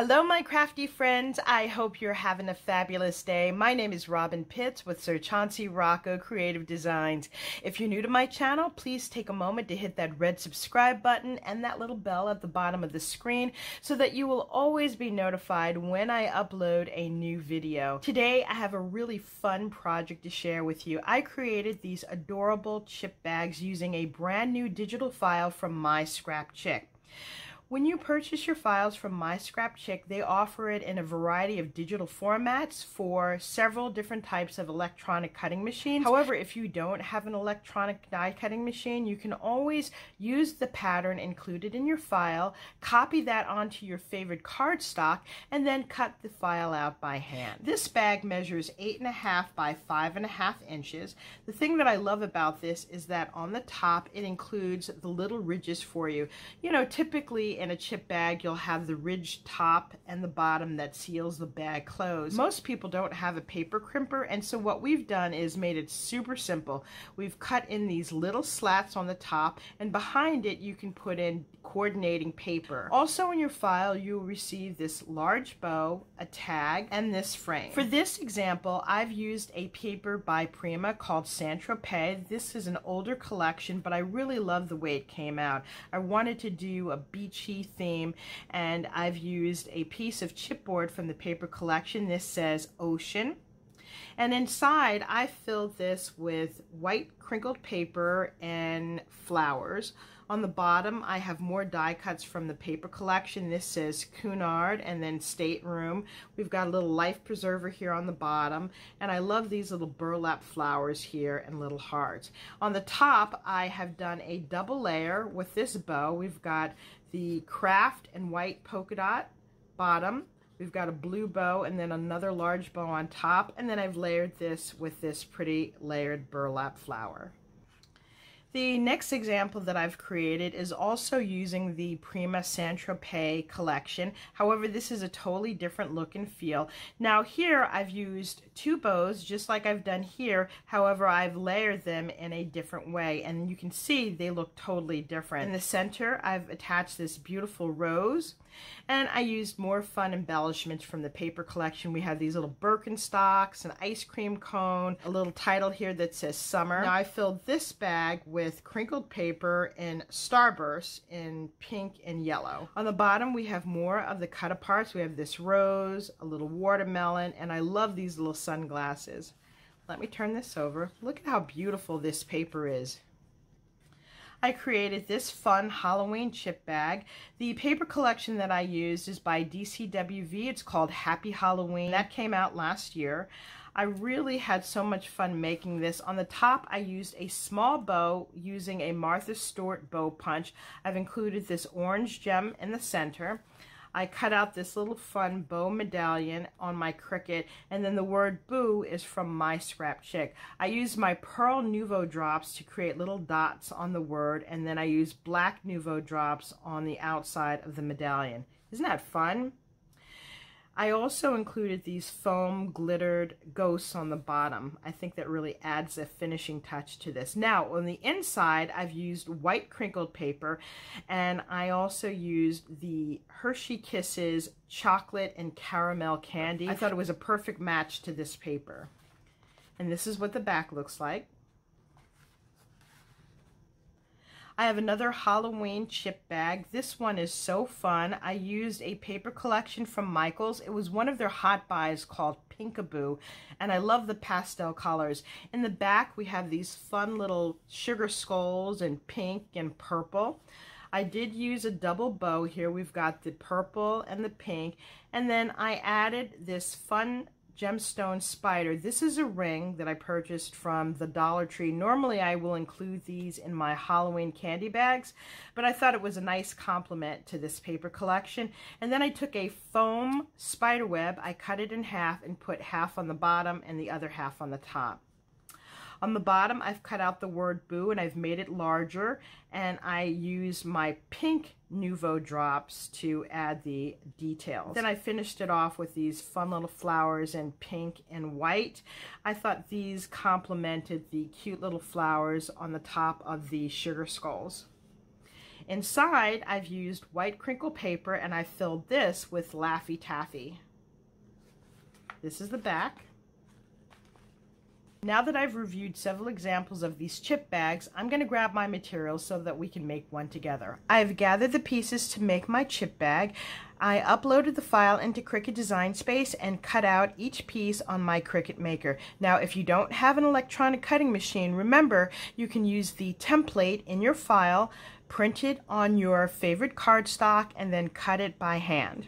Hello my crafty friends, I hope you're having a fabulous day. My name is Robyn Pitts with Sir Chauncey Rocco Creative Designs. If you're new to my channel, please take a moment to hit that red subscribe button and that little bell at the bottom of the screen so that you will always be notified when I upload a new video. Today I have a really fun project to share with you. I created these adorable chip bags using a brand new digital file from MYSCRAPCHICK. When you purchase your files from MYSCRAPCHICK, they offer it in a variety of digital formats for several different types of electronic cutting machines. However, if you don't have an electronic die cutting machine, you can always use the pattern included in your file, copy that onto your favorite cardstock, and then cut the file out by hand. This bag measures 8.5 by 5.5 inches. The thing that I love about this is that on the top it includes the little ridges for you. You know, typically in a chip bag, you'll have the ridged top and the bottom that seals the bag closed. Most people don't have a paper crimper, and so what we've done is made it super simple. We've cut in these little slats on the top, and behind it you can put in coordinating paper. Also in your file, you'll receive this large bow, a tag, and this frame. For this example, I've used a paper by Prima called Tropez. This is an older collection, but I really love the way it came out. I wanted to do a beachy theme, and I've used a piece of chipboard from the paper collection. This says ocean, and inside I filled this with white crinkled paper and flowers. On the bottom I have more die cuts from the paper collection. This says Cunard and then stateroom. We've got a little life preserver here on the bottom, and I love these little burlap flowers here and little hearts. On the top I have done a double layer with this bow. We've got the craft and white polka dot bottom. We've got a blue bow and then another large bow on top, and then I've layered this with this pretty layered burlap flower. The next example that I've created is also using the Prima Tropez collection. However, this is a totally different look and feel. Now here I've used two bows just like I've done here. However, I've layered them in a different way, and you can see they look totally different. In the center I've attached this beautiful rose, and I used more fun embellishments from the paper collection. We have these little Birkenstocks, an ice cream cone, a little title here that says summer. Now I filled this bag with crinkled paper and starbursts in pink and yellow. On the bottom we have more of the cut aparts. We have this rose, a little watermelon, and I love these little sunglasses. Let me turn this over. Look at how beautiful this paper is. I created this fun Halloween chip bag. The paper collection that I used is by DCWV. It's called Happy Halloween. That came out last year. I really had so much fun making this. On the top I used a small bow using a Martha Stewart bow punch. I've included this orange gem in the center. I cut out this little fun bow medallion on my Cricut, and then the word boo is from MYSCRAPCHICK. I used my Pearl Nouveau drops to create little dots on the word, and then I used black Nouveau drops on the outside of the medallion. Isn't that fun? I also included these foam glittered ghosts on the bottom. I think that really adds a finishing touch to this. Now on the inside I've used white crinkled paper, and I also used the Hershey Kisses chocolate and caramel candy. I thought it was a perfect match to this paper. And this is what the back looks like. I have another Halloween chip bag. This one is so fun. I used a paper collection from Michaels. It was one of their hot buys called Pinkaboo, and I love the pastel colors. In the back we have these fun little sugar skulls in pink and purple. I did use a double bow here. We've got the purple and the pink, and then I added this fun gemstone spider. This is a ring that I purchased from the Dollar Tree. Normally I will include these in my Halloween candy bags, but I thought it was a nice complement to this paper collection. And then I took a foam spider web, I cut it in half and put half on the bottom and the other half on the top. On the bottom I've cut out the word boo and I've made it larger, and I used my pink Nouveau drops to add the details. Then I finished it off with these fun little flowers in pink and white. I thought these complemented the cute little flowers on the top of the sugar skulls. Inside, I've used white crinkle paper and I filled this with Laffy Taffy. This is the back. Now that I've reviewed several examples of these chip bags, I'm going to grab my materials so that we can make one together. I've gathered the pieces to make my chip bag. I uploaded the file into Cricut Design Space and cut out each piece on my Cricut Maker. Now, if you don't have an electronic cutting machine, remember you can use the template in your file, print it on your favorite cardstock, and then cut it by hand.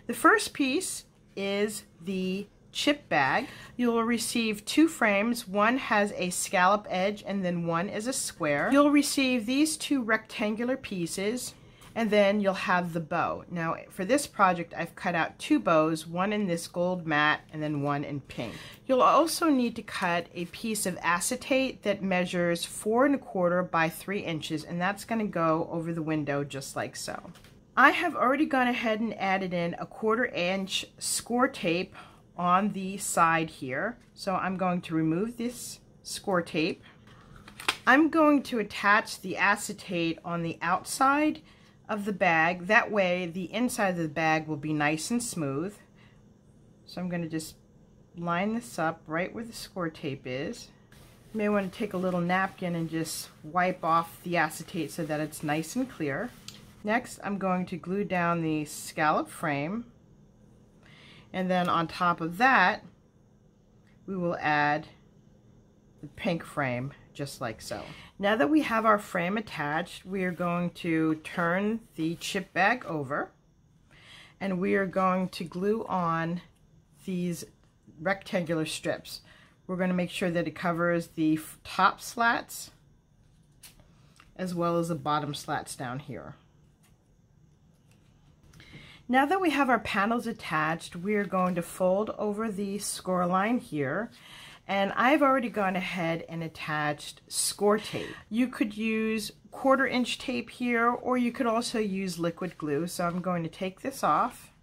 The first piece is the chip bag. You'll receive 2 frames. One has a scallop edge and then one is a square. You'll receive these 2 rectangular pieces and then you'll have the bow. Now for this project I've cut out 2 bows, one in this gold matte and then one in pink. You'll also need to cut a piece of acetate that measures 4 1/4 by 3 inches, and that's going to go over the window just like so. I have already gone ahead and added in a 1/4 inch score tape on the side here. So I'm going to remove this score tape. I'm going to attach the acetate on the outside of the bag. That way the inside of the bag will be nice and smooth. So I'm going to just line this up right where the score tape is. You may want to take a little napkin and just wipe off the acetate so that it's nice and clear. Next, I'm going to glue down the scallop frame. And then on top of that, we will add the pink frame, just like so. Now that we have our frame attached, we are going to turn the chip bag over, and we are going to glue on these rectangular strips. We're going to make sure that it covers the top slats as well as the bottom slats down here. Now that we have our panels attached, we are going to fold over the score line here, and I've already gone ahead and attached score tape. You could use 1/4 inch tape here, or you could also use liquid glue. So I'm going to take this off,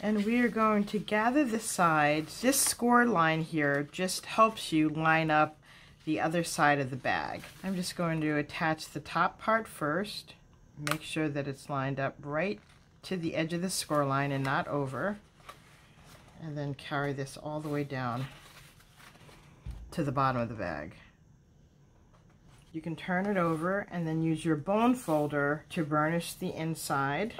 and we are going to gather the sides. This score line here just helps you line up the other side of the bag. I'm just going to attach the top part first, make sure that it's lined up right to the edge of the score line and not over, and then carry this all the way down to the bottom of the bag. You can turn it over and then use your bone folder to burnish the inside.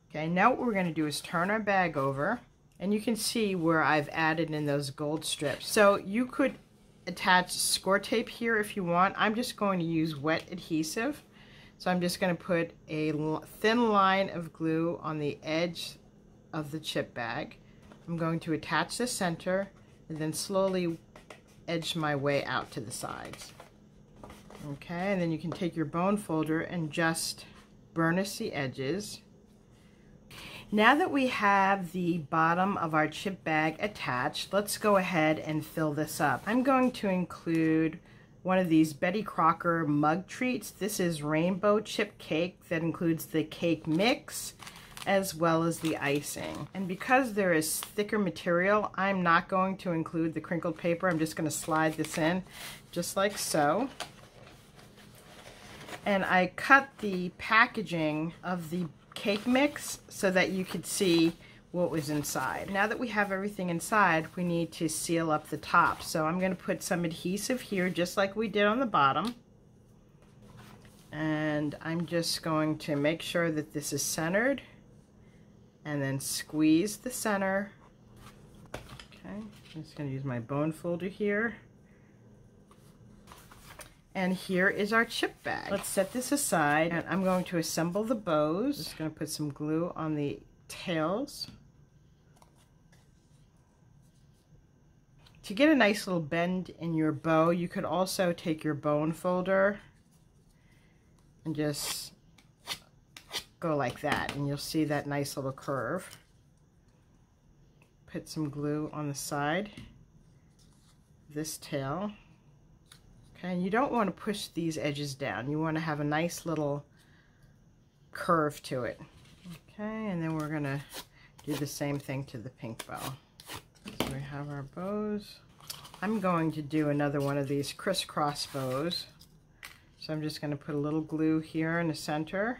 Okay, now what we're going to do is turn our bag over, and you can see where I've added in those gold strips. So you could attach score tape here if you want. I'm just going to use wet adhesive. So I'm just going to put a thin line of glue on the edge of the chip bag. I'm going to attach the center and then slowly edge my way out to the sides. Okay, and then you can take your bone folder and just burnish the edges. Now that we have the bottom of our chip bag attached, let's go ahead and fill this up. I'm going to include one of these Betty Crocker mug treats. This is rainbow chip cake that includes the cake mix as well as the icing. And because there is thicker material, I'm not going to include the crinkled paper. I'm just going to slide this in just like so. And I cut the packaging of the cake mix so that you could see what was inside. Now that we have everything inside, we need to seal up the top. So I'm going to put some adhesive here just like we did on the bottom. And I'm just going to make sure that this is centered and then squeeze the center. Okay, I'm just going to use my bone folder here. And here is our chip bag. Let's set this aside, and I'm going to assemble the bows. Just going to put some glue on the tails. To get a nice little bend in your bow, you could also take your bone folder and just go like that, and you'll see that nice little curve. Put some glue on the side of this tail. Okay, and you don't want to push these edges down. You want to have a nice little curve to it. Okay, and then we're going to do the same thing to the pink bow. So we have our bows. I'm going to do another one of these crisscross bows. So I'm just going to put a little glue here in the center.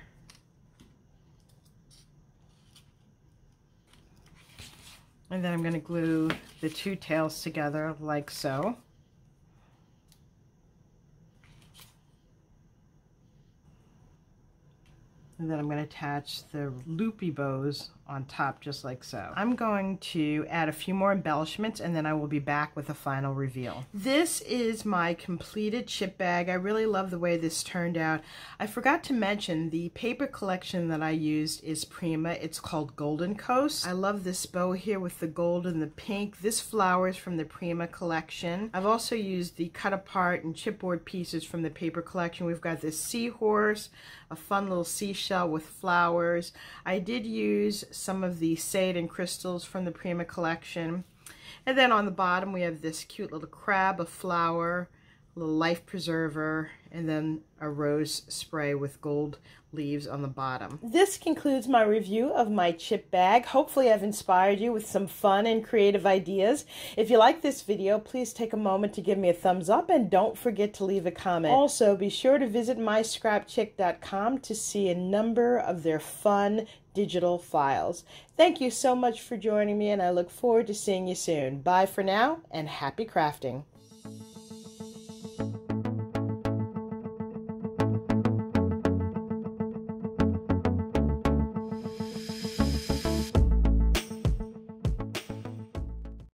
And then I'm going to glue the two tails together like so. And then I'm going to attach the loopy bows on top just like so. I'm going to add a few more embellishments and then I will be back with a final reveal. This is my completed chip bag. I really love the way this turned out. I forgot to mention the paper collection that I used is Prima. It's called Golden Coast. I love this bow here with the gold and the pink. This flower is from the Prima collection. I've also used the cut apart and chipboard pieces from the paper collection. We've got this seahorse, a fun little seashell with flowers. I did use some of the Acetate and crystals from the Prima collection. And then on the bottom we have this cute little crab, a flower, a little life preserver, and then a rose spray with gold leaves on the bottom. This concludes my review of my chip bag. Hopefully I've inspired you with some fun and creative ideas. If you like this video, please take a moment to give me a thumbs up and don't forget to leave a comment. Also, be sure to visit MyScrapChick.com to see a number of their fun digital files. Thank you so much for joining me, and I look forward to seeing you soon. Bye for now, and happy crafting.